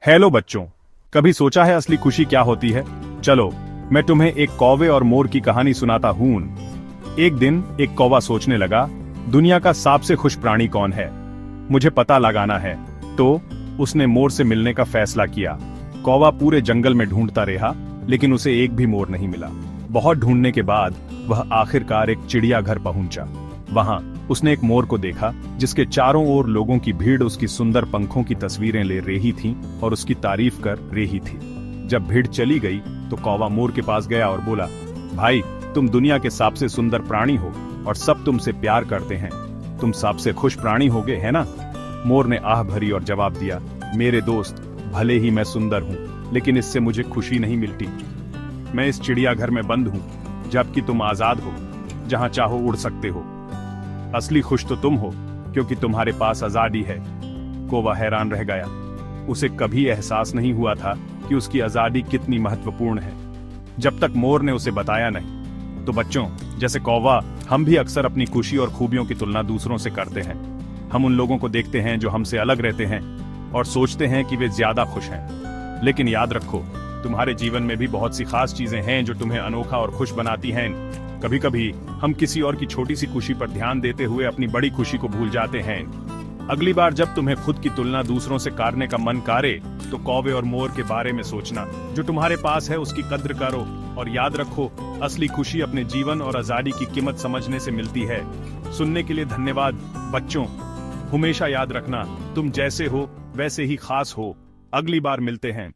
Hello बच्चों, कभी सोचा है असली खुशी क्या होती है? चलो मैं तुम्हें एक कौवे और मोर की कहानी सुनाता हूं। एक दिन एक कौवा सोचने लगा, दुनिया का सबसे खुश प्राणी कौन है, मुझे पता लगाना है। तो उसने मोर से मिलने का फैसला किया। कौवा पूरे जंगल में ढूंढता रहा, लेकिन उसे एक भी मोर नहीं मिला। बहुत ढूंढने के बाद वह आखिरकार एक चिड़ियाघर पहुंचा। वहां उसने एक मोर को देखा, जिसके चारों ओर लोगों की भीड़ उसकी सुंदर पंखों की तस्वीरें ले रही थी और उसकी तारीफ कर रही थी। जब भीड़ चली गई तो कौवा मोर के पास गया और बोला, भाई, तुम दुनिया के सबसे सुंदर प्राणी हो और सब तुमसे प्यार करते हैं। तुम सबसे खुश प्राणी होगे, है ना? मोर ने आह भरी और जवाब दिया, मेरे दोस्त, भले ही मैं सुंदर हूँ, लेकिन इससे मुझे खुशी नहीं मिलती। मैं इस चिड़ियाघर में बंद हूँ, जबकि तुम आजाद हो, जहां चाहो उड़ सकते हो। असली खुश तो तुम हो, क्योंकि तुम्हारे पास आजादी है। कौवा हैरान रह गया। उसे कभी एहसास नहीं हुआ था कि उसकी आजादी कितनी महत्वपूर्ण है, जब तक मोर ने उसे बताया नहीं। तो बच्चों, जैसे कौवा, हम भी अक्सर अपनी खुशी और खूबियों की तुलना दूसरों से करते हैं। हम उन लोगों को देखते हैं जो हमसे अलग रहते हैं और सोचते हैं कि वे ज्यादा खुश हैं। लेकिन याद रखो, तुम्हारे जीवन में भी बहुत सी खास चीजें हैं जो तुम्हें अनोखा और खुश बनाती हैं। कभी कभी हम किसी और की छोटी सी खुशी पर ध्यान देते हुए अपनी बड़ी खुशी को भूल जाते हैं। अगली बार जब तुम्हें खुद की तुलना दूसरों से करने का मन करे, तो कौवे और मोर के बारे में सोचना। जो तुम्हारे पास है उसकी कद्र करो और याद रखो, असली खुशी अपने जीवन और आजादी की कीमत समझने से मिलती है। सुनने के लिए धन्यवाद बच्चों। हमेशा याद रखना, तुम जैसे हो वैसे ही खास हो। अगली बार मिलते हैं।